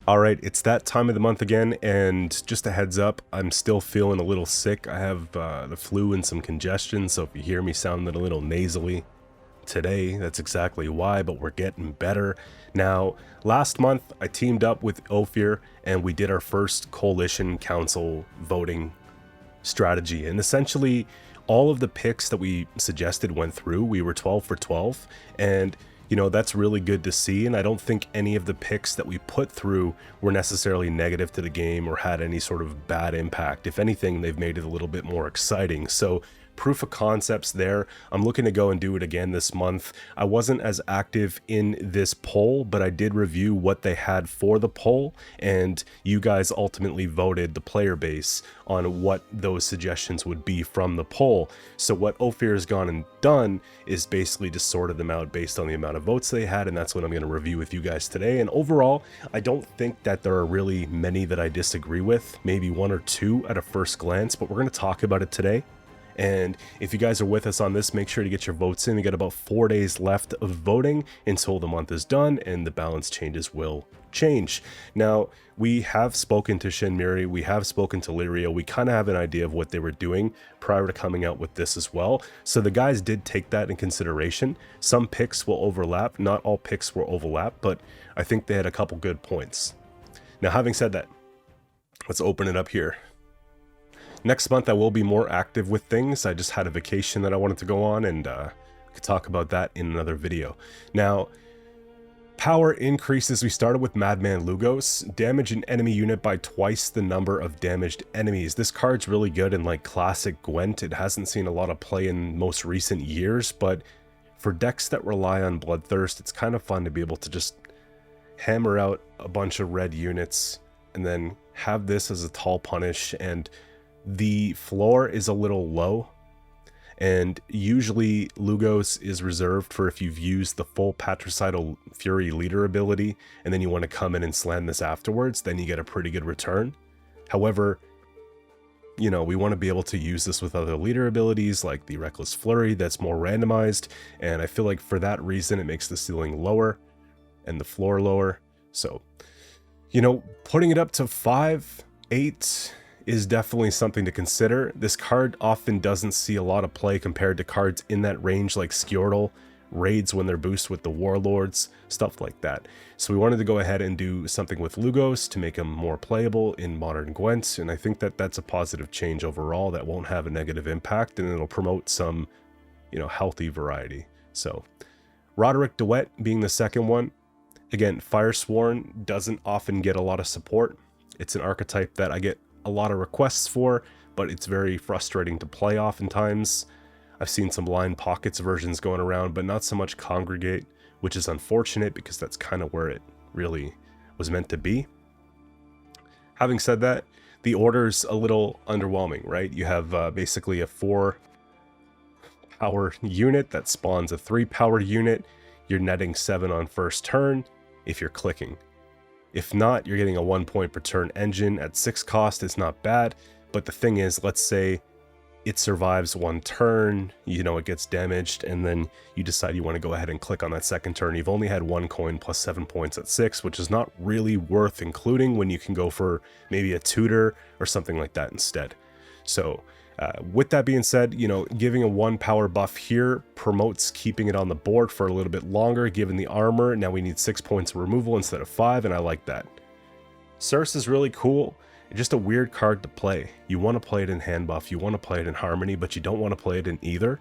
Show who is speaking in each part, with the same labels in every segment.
Speaker 1: All right, it's that time of the month again, and just a heads up, I'm still feeling a little sick. I have the flu and some congestion, so if you hear me sounding a little nasally today, that's exactly why, but we're getting better. Now, last month, I teamed up with Ofir, and we did our first Coalition Council voting strategy, and essentially, all of the picks that we suggested went through. We were 12 for 12, and you know, that's really good to see, and I don't think any of the picks that we put through were necessarily negative to the game or had any sort of bad impact. If anything, they've made it a little bit more exciting. So proof of concepts there. I'm looking to go and do it again this month. I wasn't as active in this poll, but I did review what they had for the poll, and you guys ultimately voted, the player base, on what those suggestions would be from the poll. So what Ofir has gone and done is basically just sorted them out based on the amount of votes they had, and that's what I'm going to review with you guys today. And overall, I don't think that there are really many that I disagree with, maybe one or two at a first glance, but we're going to talk about it today. And if you guys are with us on this, make sure to get your votes in. We got about 4 days left of voting until the month is done, and the balance changes will change. Now, we have spoken to Shinmiri, we have spoken to Lyria, we kind of have an idea of what they were doing prior to coming out with this as well. So the guys did take that in consideration. Some picks will overlap, not all picks will overlap, but I think they had a couple good points. Now, having said that, let's open it up here. Next month, I will be more active with things. I just had a vacation that I wanted to go on, and I could talk about that in another video. Now, power increases. We started with Madman Lugos. Damage an enemy unit by twice the number of damaged enemies. This card's really good in like classic Gwent. It hasn't seen a lot of play in most recent years, but for decks that rely on Bloodthirst, it's kind of fun to be able to just hammer out a bunch of red units and then have this as a tall punish. And the floor is a little low, and usually Lugos is reserved for if you've used the full Patricidal Fury leader ability and then you want to come in and slam this afterwards, then you get a pretty good return. However, you know, we want to be able to use this with other leader abilities like the Reckless Flurry that's more randomized, and I feel like for that reason it makes the ceiling lower and the floor lower. So, you know, putting it up to 5, 8 is definitely something to consider. This card often doesn't see a lot of play compared to cards in that range like Skjortl, raids when they're boosted with the Warlords, stuff like that. So we wanted to go ahead and do something with Lugos to make him more playable in modern Gwent, and I think that that's a positive change overall that won't have a negative impact, and it'll promote some, you know, healthy variety. So Roderick DeWitt being the second one. Again, Firesworn doesn't often get a lot of support. It's an archetype that I get a lot of requests for, but it's very frustrating to play oftentimes. I've seen some Line Pockets versions going around, but not so much Congregate, which is unfortunate because that's kind of where it really was meant to be. Having said that, the order's a little underwhelming, right? You have basically a 4 power unit that spawns a 3 power unit. You're netting 7 on first turn if you're clicking. If not, you're getting a 1 point per turn engine at 6 cost. It's not bad, but the thing is, let's say it survives 1 turn, you know, it gets damaged, and then you decide you want to go ahead and click on that second turn. You've only had 1 coin plus 7 points at 6, which is not really worth including when you can go for maybe a tutor or something like that instead. So with that being said, you know, giving a 1 power buff here promotes keeping it on the board for a little bit longer, given the armor. Now we need 6 points of removal instead of 5, and I like that. Circe is really cool. It's just a weird card to play. You want to play it in hand buff, you want to play it in harmony, but you don't want to play it in either.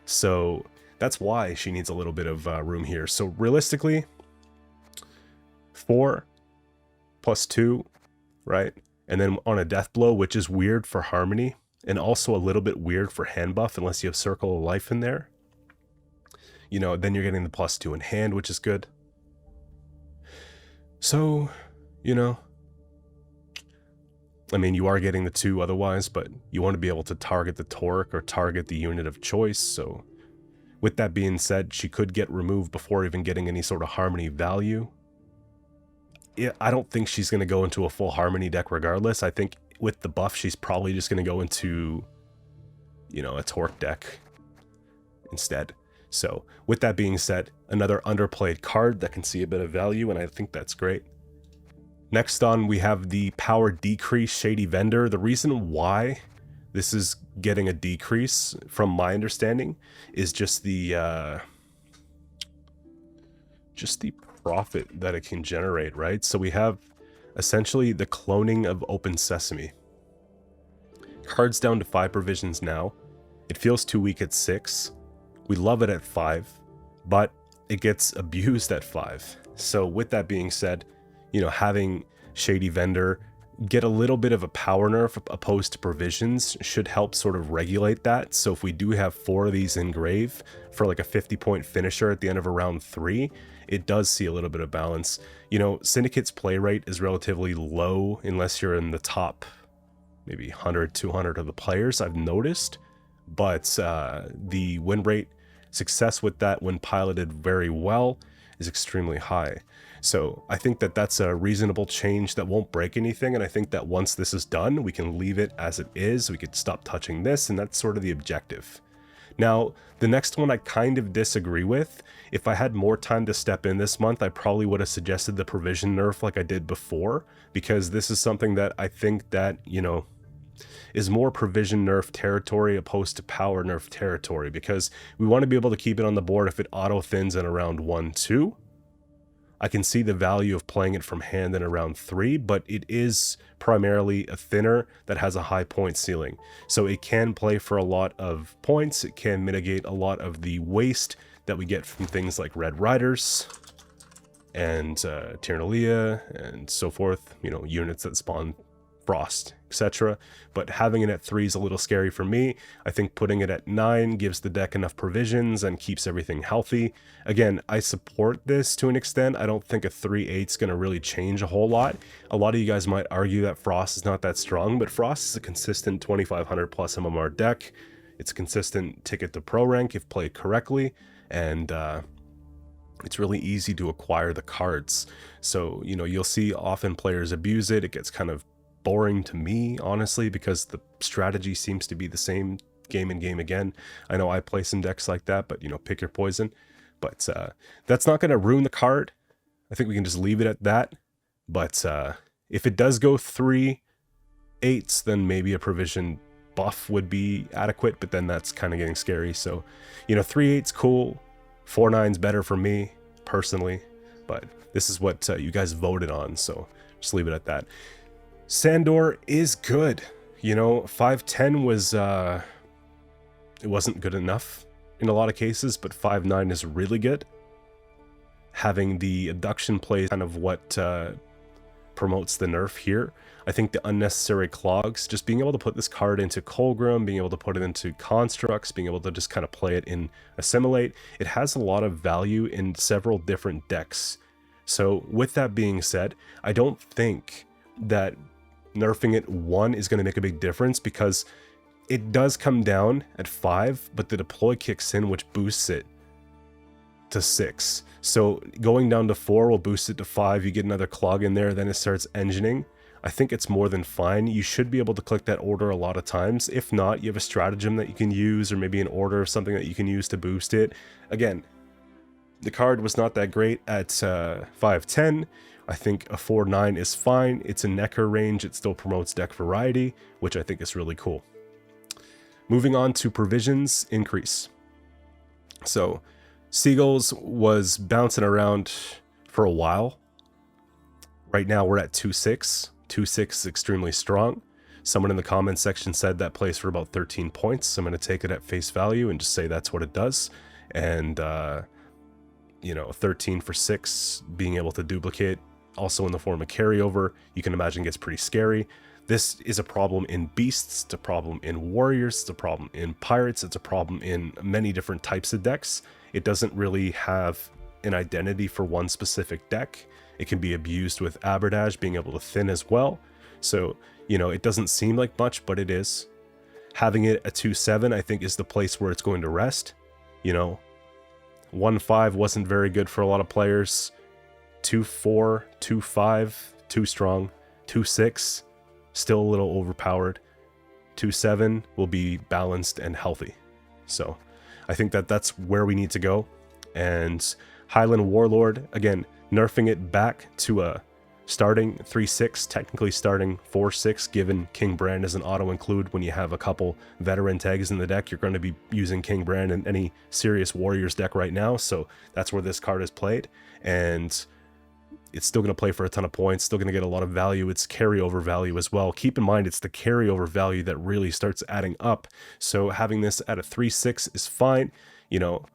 Speaker 1: So that's why she needs a little bit of room here. So realistically, 4 plus 2, right? And then on a death blow, which is weird for harmony, and also a little bit weird for hand buff unless you have Circle of Life in there. You know, then you're getting the +2 in hand, which is good. So, you know, I mean, you are getting the 2 otherwise, but you want to be able to target the Torque or target the unit of choice. So with that being said, she could get removed before even getting any sort of harmony value. Yeah, I don't think she's going to go into a full harmony deck regardless. I think with the buff, she's probably just going to go into, you know, a Torque deck instead. So with that being said, another underplayed card that can see a bit of value, and I think that's great. Next on, we have the power decrease Shady Vendor. The reason why this is getting a decrease, from my understanding, is just the profit that it can generate, right? So we have essentially the cloning of Open Sesame. Cards down to 5 provisions now. It feels too weak at 6. We love it at 5, but it gets abused at 5. So with that being said, you know, having Shady Vendor get a little bit of a power nerf opposed to provisions should help sort of regulate that. So if we do have 4 of these in grave for like a 50-point finisher at the end of a round 3, it does see a little bit of balance. You know, Syndicate's play rate is relatively low unless you're in the top maybe 100, 200 of the players, I've noticed. But the win rate, success with that when piloted very well, is extremely high. So I think that that's a reasonable change that won't break anything, and I think that once this is done, we can leave it as it is. We could stop touching this, and that's sort of the objective. Now, the next one I kind of disagree with. If I had more time to step in this month, I probably would have suggested the provision nerf like I did before, because this is something that I think that, you know, is more provision nerf territory opposed to power nerf territory, because we want to be able to keep it on the board if it auto thins in around 1-2. I can see the value of playing it from hand in around 3, but it is primarily a thinner that has a high point ceiling. So it can play for a lot of points. It can mitigate a lot of the waste that we get from things like Red Riders and Tyrannalia and so forth, you know, units that spawn Frost, etc. But having it at 3 is a little scary for me. I think putting it at 9 gives the deck enough provisions and keeps everything healthy. Again, I support this to an extent. I don't think a 3/8 is going to really change a whole lot. A lot of you guys might argue that Frost is not that strong, but Frost is a consistent 2500 plus MMR deck. It's a consistent ticket to pro rank if played correctly, and it's really easy to acquire the cards. So, you know, you'll see often players abuse it. It gets kind of boring to me, honestly, because the strategy seems to be the same game and game again. I know I play some decks like that, but, you know, pick your poison. But that's not going to ruin the card. I think we can just leave it at that. But if it does go 3/8, then maybe a provision buff would be adequate, but then that's kind of getting scary. So, you know, 3/8's cool. 4/9's better for me, personally. But this is what you guys voted on, so just leave it at that. Sandor is good. You know, 5/10 was, it wasn't good enough in a lot of cases, but 5/9 is really good. Having the abduction play kind of what promotes the nerf here. I think the unnecessary clogs, just being able to put this card into Colgrim, being able to put it into constructs, being able to just kind of play it in assimilate, it has a lot of value in several different decks. So with that being said, I don't think that nerfing it 1 is going to make a big difference, because it does come down at 5, but the deploy kicks in, which boosts it to 6. So going down to 4 will boost it to 5. You get another clog in there, then it starts engineing. I think it's more than fine. You should be able to click that order a lot of times. If not, you have a stratagem that you can use, or maybe an order of something that you can use to boost it. Again, the card was not that great at 5/10. I think a 4/9 is fine. It's a Necker range. It still promotes deck variety, which I think is really cool. Moving on to provisions increase. So Seagulls was bouncing around for a while. Right now we're at 2/6. 2/6 is extremely strong. Someone in the comments section said that plays for about 13 points. So I'm going to take it at face value and just say that's what it does. And, you know, 13 for 6, being able to duplicate, also in the form of carryover, you can imagine gets pretty scary. This is a problem in beasts, it's a problem in warriors, it's a problem in pirates, it's a problem in many different types of decks. It doesn't really have an identity for one specific deck. It can be abused with Aberdash being able to thin as well. So, you know, it doesn't seem like much, but it is. Having it at 2/7, I think, is the place where it's going to rest. You know, 1/5 wasn't very good for a lot of players. 2/4, 2/5, too strong. 2/6, still a little overpowered. 2/7 will be balanced and healthy. So I think that that's where we need to go. And Highland Warlord, again, nerfing it back to a starting 3-6, technically starting 4-6, given King Brand as an auto-include. When you have a couple veteran tags in the deck, you're going to be using King Brand in any serious Warriors deck right now, so that's where this card is played, and it's still going to play for a ton of points, still going to get a lot of value. It's carryover value as well. Keep in mind, it's the carryover value that really starts adding up, so having this at a 3-6 is fine. You know,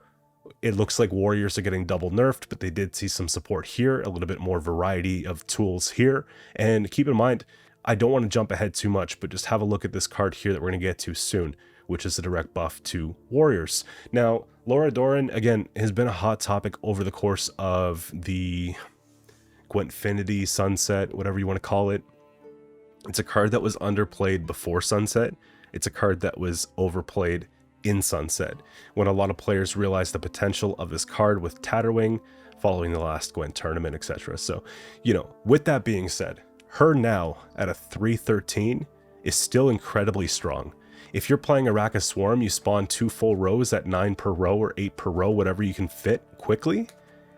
Speaker 1: it looks like Warriors are getting double nerfed, but they did see some support here, a little bit more variety of tools here. And keep in mind, I don't want to jump ahead too much, but just have a look at this card here that we're going to get to soon, which is a direct buff to Warriors. Now, Laura Doran, again, has been a hot topic over the course of the Gwentfinity, Sunset, whatever you want to call it. It's a card that was underplayed before Sunset. It's a card that was overplayed in Sunset, when a lot of players realized the potential of this card with Tatterwing following the last Gwent tournament, etc. So, you know, with that being said, her now at a 313 is still incredibly strong. If you're playing Araka Swarm, you spawn 2 full rows at 9 per row or 8 per row, whatever you can fit quickly,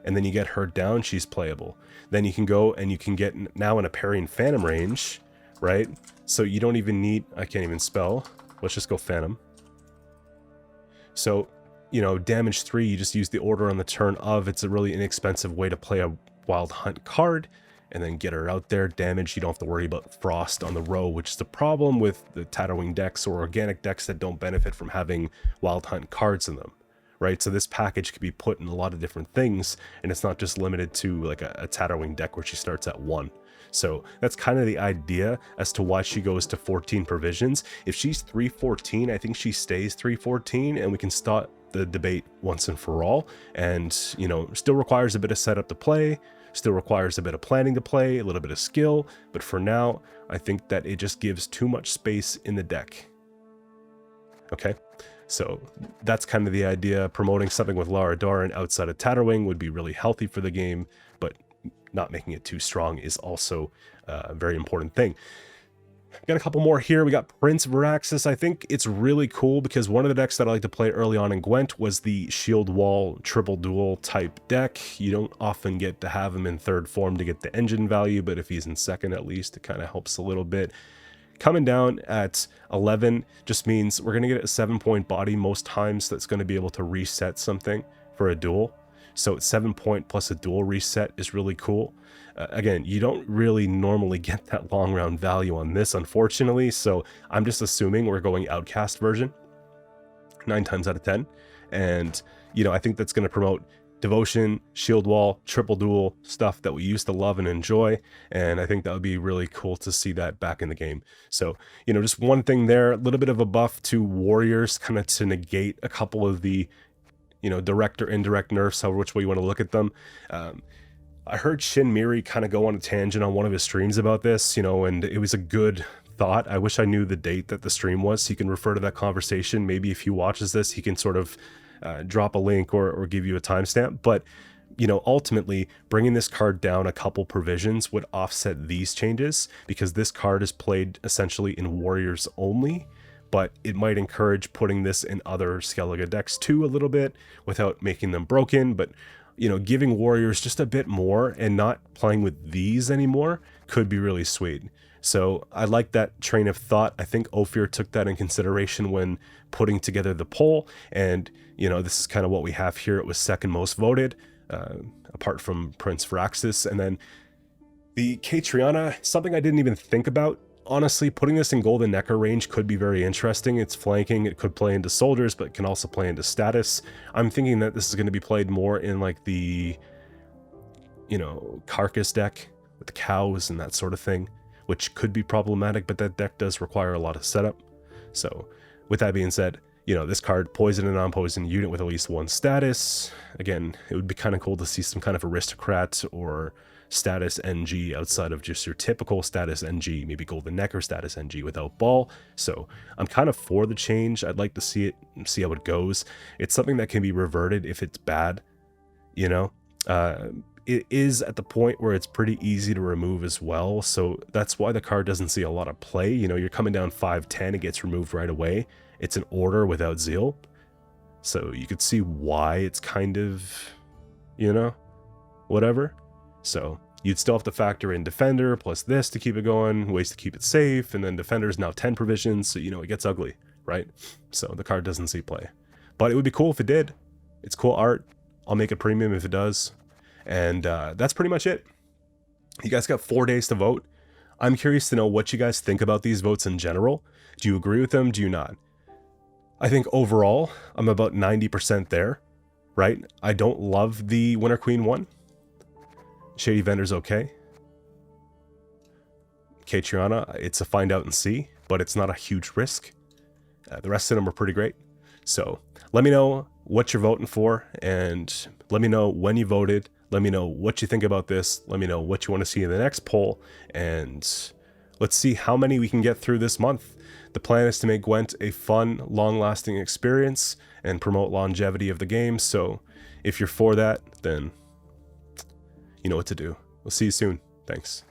Speaker 1: and then you get her down, she's playable. Then you can go and you can get now in a Parrying Phantom range, right? So you don't even need, I can't even spell, let's just go Phantom. So, you know, damage 3, you just use the order on the turn of. It's a really inexpensive way to play a Wild Hunt card and then get her out there. Damage, you don't have to worry about Frost on the row, which is the problem with the Tatterwing decks or organic decks that don't benefit from having Wild Hunt cards in them, right? So this package could be put in a lot of different things, and it's not just limited to like a Tatterwing deck where she starts at 1. So that's kind of the idea as to why she goes to 14 provisions. If she's 314, I think she stays 314, and we can start the debate once and for all. And, you know, still requires a bit of setup to play, still requires a bit of planning to play, a little bit of skill. But for now, I think that it just gives too much space in the deck. Okay, so that's kind of the idea. Promoting something with Lara Doran outside of Tatterwing would be really healthy for the game, but not making it too strong is also a very important thing. Got a couple more here. We got Prince Varaxis. I think it's really cool because one of the decks that I like to play early on in Gwent was the Shield Wall triple duel type deck. You don't often get to have him in 3rd form to get the engine value, but if he's in 2nd at least, it kind of helps a little bit. Coming down at 11 just means we're going to get a 7-point body most times that's going to be able to reset something for a duel. So 7-point plus a dual reset is really cool. Again, you don't really normally get that long round value on this, unfortunately, so I'm just assuming we're going Outcast version 9 times out of 10. And, you know, I think that's going to promote Devotion, Shield Wall, triple duel, stuff that we used to love and enjoy, and I think that would be really cool to see that back in the game. So, you know, just one thing there, a little bit of a buff to Warriors, kind of to negate a couple of the, you know, direct or indirect nerfs, however which way you want to look at them. I heard Shin Miri kind of go on a tangent on one of his streams about this, you know, and it was a good thought. I wish I knew the date that the stream was. He can refer to that conversation. Maybe if he watches this, he can sort of drop a link or give you a timestamp. But, you know, ultimately, bringing this card down a couple provisions would offset these changes, because this card is played essentially in Warriors only. But it might encourage putting this in other Skellige decks too a little bit without making them broken. But, you know, giving Warriors just a bit more and not playing with these anymore could be really sweet. So I like that train of thought. I think Ofir took that in consideration when putting together the poll. And, you know, this is kind of what we have here. It was 2nd most voted, apart from Prince Varaxis. And then the Catriona, something I didn't even think about. Honestly, putting this in Golden Necker range could be very interesting. It's flanking, it could play into soldiers, but it can also play into status. I'm thinking that this is going to be played more in like the, you know, Carcass deck with the cows and that sort of thing, which could be problematic, but that deck does require a lot of setup. So with that being said, you know, this card, poison and non-poison unit with at least 1 status. Again, it would be kind of cool to see some kind of aristocrat or status NG outside of just your typical status NG, maybe Golden Necker status NG without ball. So I'm kind of for the change. I'd like to see it, see how it goes. It's something that can be reverted if it's bad, you know. It is at the point where it's pretty easy to remove as well, so that's why the card doesn't see a lot of play. You know, you're coming down 5-10, it gets removed right away. It's an order without zeal, so you could see why it's kind of, you know, whatever. So You'd still have to factor in Defender plus this to keep it going, ways to keep it safe, and then Defender's now 10 provisions, so it gets ugly, right? So the card doesn't see play. But it would be cool if it did. It's cool art. I'll make it premium if it does. And that's pretty much it. You guys got 4 days to vote. I'm curious to know what you guys think about these votes in general. Do you agree with them? Do you not? I think overall, I'm about 90% there, right? I don't love the Winter Queen one. Shady Vendor's okay. Catriona, it's a find out and see, but it's not a huge risk. The rest of them are pretty great. So let me know what you're voting for, and let me know when you voted. Let me know what you think about this. Let me know what you want to see in the next poll, and let's see how many we can get through this month. The plan is to make Gwent a fun, long-lasting experience and promote longevity of the game, so if you're for that, then you know what to do. We'll see you soon. Thanks.